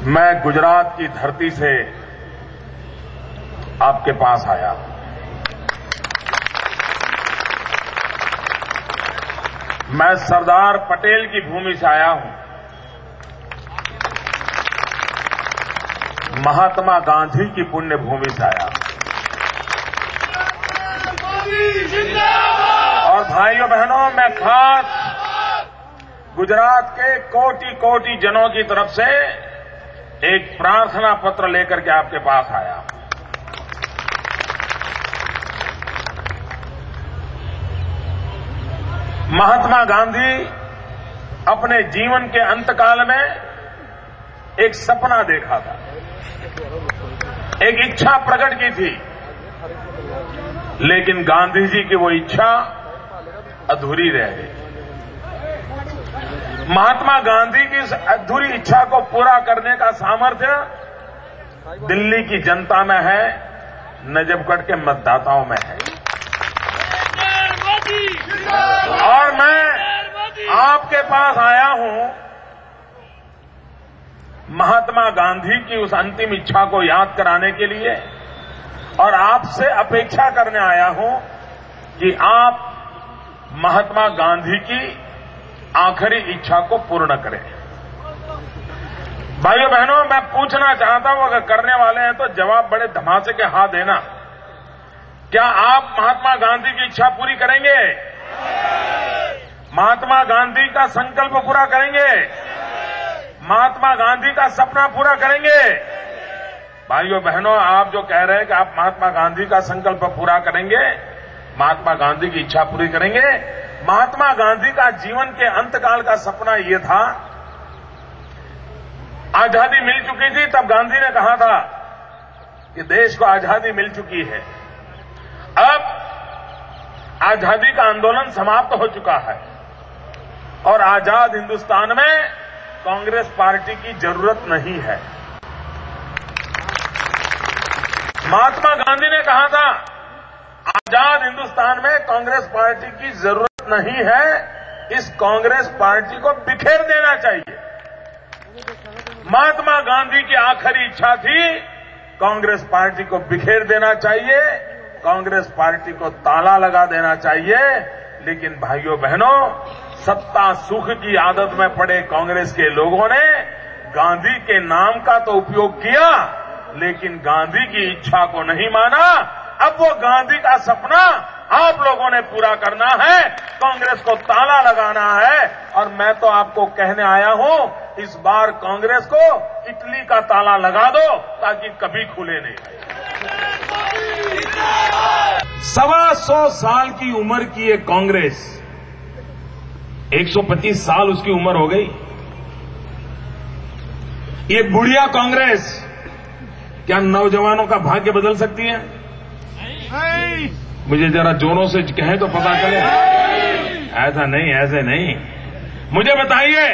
मैं गुजरात की धरती से आपके पास आया। मैं सरदार पटेल की भूमि से आया हूं। महात्मा गांधी की पुण्य भूमि से आया हूं। और भाइयों बहनों, मैं खास गुजरात के कोटि कोटि जनों की तरफ से एक प्रार्थना पत्र लेकर के आपके पास आया। महात्मा गांधी अपने जीवन के अंतकाल में एक सपना देखा था, एक इच्छा प्रकट की थी, लेकिन गांधी जी की वो इच्छा अधूरी रह गई। महात्मा गांधी की इस अधूरी इच्छा को पूरा करने का सामर्थ्य दिल्ली की जनता में है, नजफगढ़ के मतदाताओं में है। और मैं आपके पास आया हूं महात्मा गांधी की उस अंतिम इच्छा को याद कराने के लिए, और आपसे अपेक्षा करने आया हूं कि आप महात्मा गांधी की आखिरी इच्छा को पूर्ण करें। भाइयों बहनों, मैं पूछना चाहता हूं, अगर करने वाले हैं तो जवाब बड़े धमासे के हाथ देना। क्या आप महात्मा गांधी की इच्छा पूरी करेंगे? महात्मा गांधी का संकल्प पूरा करेंगे? महात्मा गांधी का सपना पूरा करेंगे? भाइयों बहनों, आप जो कह रहे हैं कि आप महात्मा गांधी का संकल्प पूरा करेंगे, महात्मा गांधी की इच्छा पूरी करेंगे। महात्मा गांधी का जीवन के अंतकाल का सपना यह था, आजादी मिल चुकी थी, तब गांधी ने कहा था कि देश को आजादी मिल चुकी है, अब आजादी का आंदोलन समाप्त हो चुका है और आजाद हिंदुस्तान में कांग्रेस पार्टी की जरूरत नहीं है। महात्मा गांधी ने कहा था आजाद हिंदुस्तान में कांग्रेस पार्टी की जरूरत नहीं है, इस कांग्रेस पार्टी को बिखेर देना चाहिए। महात्मा गांधी की आखिरी इच्छा थी कांग्रेस पार्टी को बिखेर देना चाहिए, कांग्रेस पार्टी को ताला लगा देना चाहिए। लेकिन भाइयों बहनों, सत्ता सुख की आदत में पड़े कांग्रेस के लोगों ने गांधी के नाम का तो उपयोग किया, लेकिन गांधी की इच्छा को नहीं माना। अब वो गांधी का सपना आप लोगों ने पूरा करना है, कांग्रेस को ताला लगाना है। और मैं तो आपको कहने आया हूं, इस बार कांग्रेस को इटली का ताला लगा दो ताकि कभी खुले नहीं। 125 साल की उम्र की ये कांग्रेस, 125 साल उसकी उम्र हो गई। ये बुढ़िया कांग्रेस क्या नौजवानों का भाग्य बदल सकती है? मुझे जरा जोरों से कहें तो पता चले। ऐसा नहीं, ऐसे नहीं। मुझे बताइए,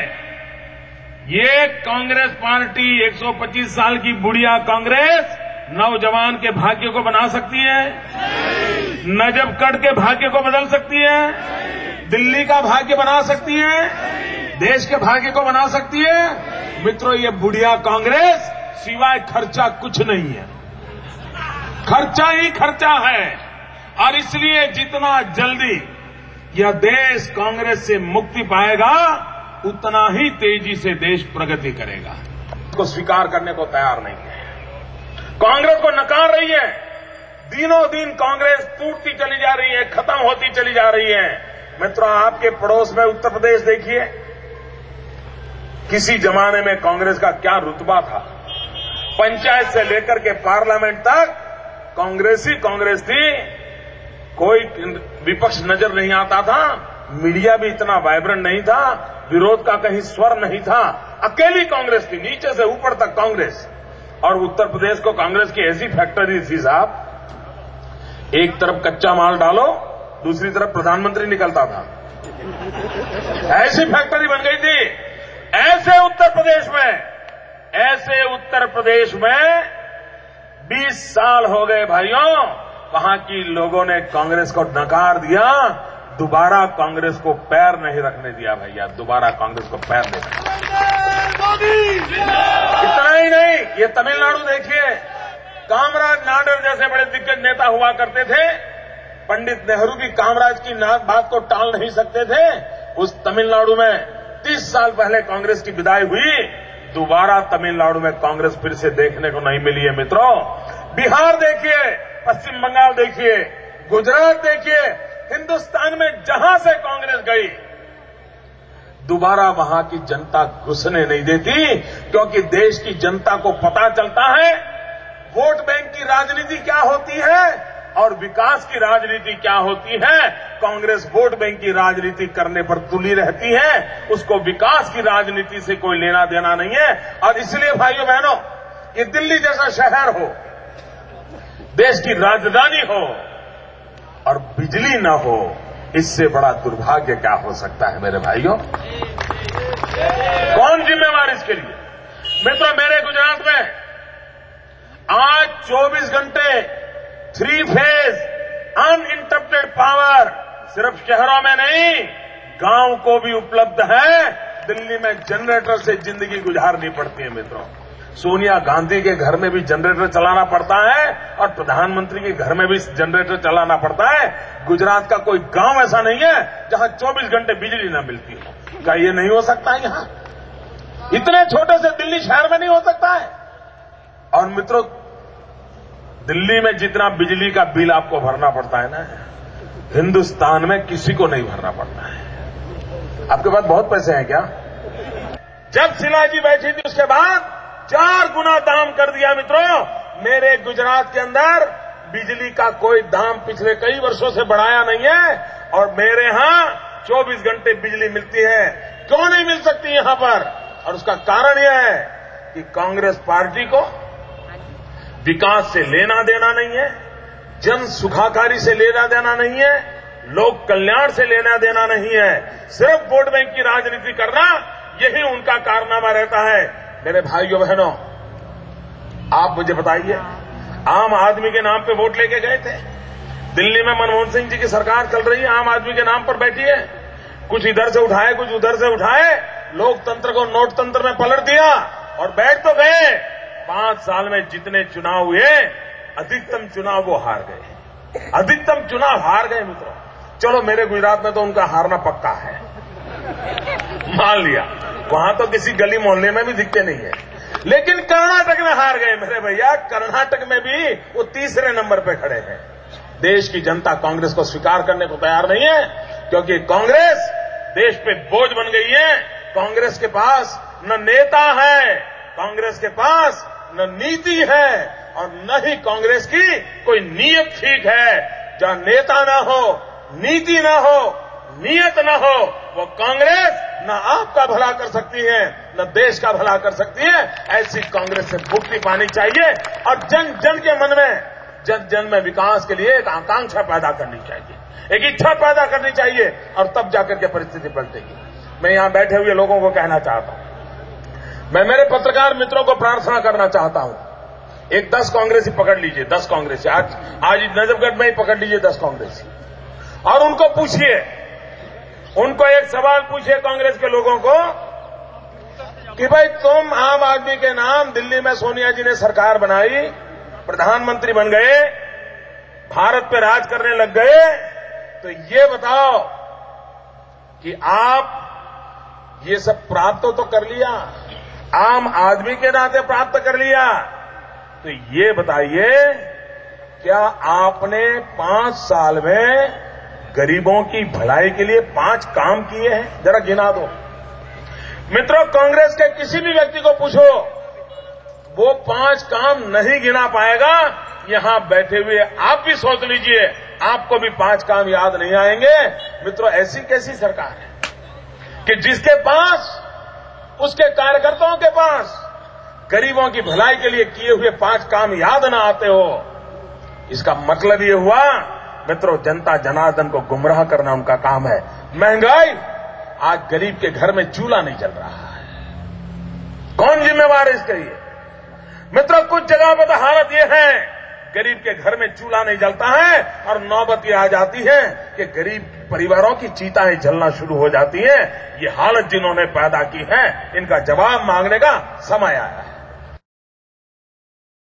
ये कांग्रेस पार्टी 125 साल की बुढ़िया कांग्रेस नौजवान के भाग्य को बना सकती है? नजफगढ़ के भाग्य को बदल सकती है? दिल्ली का भाग्य बना सकती है? देश के भाग्य को बना सकती है? मित्रों, ये बुढ़िया कांग्रेस सिवाय खर्चा कुछ नहीं है, खर्चा ही खर्चा है। और इसलिए जितना जल्दी यह देश कांग्रेस से मुक्ति पाएगा, उतना ही तेजी से देश प्रगति करेगा। को स्वीकार करने को तैयार नहीं है, कांग्रेस को नकार रही है। दिनों दिन कांग्रेस टूटती चली जा रही है, खत्म होती चली जा रही है। मित्रों, आपके पड़ोस में उत्तर प्रदेश देखिए, किसी जमाने में कांग्रेस का क्या रुतबा था। पंचायत से लेकर के पार्लियामेंट तक कांग्रेस ही कांग्रेस थी, कोई विपक्ष नजर नहीं आता था, मीडिया भी इतना वाइब्रेंट नहीं था, विरोध का कहीं स्वर नहीं था, अकेली कांग्रेस थी, नीचे से ऊपर तक कांग्रेस। और उत्तर प्रदेश को कांग्रेस की ऐसी फैक्ट्री थी साहब, एक तरफ कच्चा माल डालो, दूसरी तरफ प्रधानमंत्री निकलता था, ऐसी फैक्ट्री बन गई थी। ऐसे उत्तर प्रदेश में 20 साल हो गए भाइयों, वहां की लोगों ने कांग्रेस को नकार दिया, दोबारा कांग्रेस को पैर नहीं रखने दिया भैया, दोबारा कांग्रेस को पैर नहीं रखने दिया। इतना ही ये तमिलनाडु देखिए, कामराज नाडर जैसे बड़े दिग्गज नेता हुआ करते थे, पंडित नेहरू भी कामराज की बात को टाल नहीं सकते थे। उस तमिलनाडु में 30 साल पहले कांग्रेस की विदाई हुई, दोबारा तमिलनाडु में कांग्रेस फिर से देखने को नहीं मिली है मित्रों। बिहार देखिए, पश्चिम बंगाल देखिए, गुजरात देखिए, हिंदुस्तान में जहां से कांग्रेस गई, दोबारा वहां की जनता घुसने नहीं देती, क्योंकि देश की जनता को पता चलता है वोट बैंक की राजनीति क्या होती है और विकास की राजनीति क्या होती है। कांग्रेस वोट बैंक की राजनीति करने पर तुली रहती है, उसको विकास की राजनीति से कोई लेना देना नहीं है। और इसलिए भाइयों बहनों, ये दिल्ली जैसा शहर हो, देश की राजधानी हो और बिजली न हो, इससे बड़ा दुर्भाग्य क्या हो सकता है मेरे भाइयों। कौन जिम्मेवार इसके लिए? मित्रों, मेरे गुजरात में आज 24 घंटे 3 फेज अनइंटरप्टेड पावर सिर्फ शहरों में नहीं, गांव को भी उपलब्ध है। दिल्ली में जनरेटर से जिंदगी गुजारनी पड़ती है मित्रों। सोनिया गांधी के घर में भी जनरेटर चलाना पड़ता है और प्रधानमंत्री के घर में भी जनरेटर चलाना पड़ता है। गुजरात का कोई गांव ऐसा नहीं है जहां 24 घंटे बिजली न मिलती हो। क्या ये नहीं हो सकता है? यहां इतने छोटे से दिल्ली शहर में नहीं हो सकता है? और मित्रों, दिल्ली में जितना बिजली का बिल आपको भरना पड़ता है ना, हिंदुस्तान में किसी को नहीं भरना पड़ता है। आपके पास बहुत पैसे हैं क्या? जब शिलाजी बैठी थी उसके बाद 4 गुना दाम कर दिया मित्रों। मेरे गुजरात के अंदर बिजली का कोई दाम पिछले कई वर्षों से बढ़ाया नहीं है और मेरे यहां 24 घंटे बिजली मिलती है। क्यों नहीं मिल सकती यहां पर? और उसका कारण यह है कि कांग्रेस पार्टी को विकास से लेना देना नहीं है, जन सुखाकारी से लेना देना नहीं है, लोक कल्याण से लेना देना नहीं है। सिर्फ वोट बैंक की राजनीति करना, यही उनका कारनामा रहता है। मेरे भाइयों बहनों, आप मुझे बताइए, आम आदमी के नाम पे वोट लेके गए थे। दिल्ली में मनमोहन सिंह जी की सरकार चल रही है, आम आदमी के नाम पर बैठी है। कुछ इधर से उठाए, कुछ उधर से उठाए, लोकतंत्र को नोट तंत्र में पलट दिया और बैठ तो गए। 5 साल में जितने चुनाव हुए, अधिकतम चुनाव वो हार गए। अधिकतम चुनाव हार गए मित्रों। चलो, मेरे गुजरात में तो उनका हारना पक्का है, मान लिया। वहां तो किसी गली मोहल्ले में भी दिखते नहीं है। लेकिन कर्नाटक में हार गए मेरे भैया। कर्नाटक में भी वो तीसरे नंबर पे खड़े हैं। देश की जनता कांग्रेस को स्वीकार करने को तैयार नहीं है, क्योंकि कांग्रेस देश पे बोझ बन गई है। कांग्रेस के पास न नेता है, कांग्रेस के पास न नीति है और न ही कांग्रेस की कोई नीयत ठीक है। जहां नेता न हो, नीति न हो, नीयत न हो, वो कांग्रेस न आपका भला कर सकती है, न देश का भला कर सकती है। ऐसी कांग्रेस से मुक्ति पानी चाहिए और जन जन के मन में, जन जन में विकास के लिए एक आकांक्षा पैदा करनी चाहिए, एक इच्छा पैदा करनी चाहिए और तब जाकर के परिस्थिति पलटेगी। मैं यहां बैठे हुए लोगों को कहना चाहता हूं, मैं मेरे पत्रकार मित्रों को प्रार्थना करना चाहता हूं, एक 10 कांग्रेसी पकड़ लीजिए, 10 कांग्रेसी आज नजफगढ़ में ही पकड़ लीजिए 10 कांग्रेसी और उनको पूछिए, उनको एक सवाल पूछिए कांग्रेस के लोगों को कि भाई, तुम आम आदमी के नाम दिल्ली में सोनिया जी ने सरकार बनाई, प्रधानमंत्री बन गए, भारत पे राज करने लग गए, तो ये बताओ कि आप ये सब प्राप्त तो कर लिया, आम आदमी के नाते प्राप्त कर लिया, तो ये बताइए क्या आपने 5 साल में गरीबों की भलाई के लिए 5 काम किए हैं? जरा गिना दो मित्रों। कांग्रेस के किसी भी व्यक्ति को पूछो, वो 5 काम नहीं गिना पाएगा। यहां बैठे हुए आप भी सोच लीजिए, आपको भी 5 काम याद नहीं आएंगे। मित्रों, ऐसी कैसी सरकार है कि जिसके पास, उसके कार्यकर्ताओं के पास गरीबों की भलाई के लिए किए हुए 5 काम याद ना आते हो? इसका मतलब ये हुआ मित्रों, जनता जनार्दन को गुमराह करना उनका काम है। महंगाई, आज गरीब के घर में चूल्हा नहीं जल रहा है। कौन जिम्मेवार है इसके लिए? मित्रों, कुछ जगह पर तो हालत यह है, गरीब के घर में चूल्हा नहीं जलता है और नौबत ये आ जाती है कि गरीब परिवारों की चीताएं जलना शुरू हो जाती हैं। ये हालत जिन्होंने पैदा की है, इनका जवाब मांगने का समय आया है।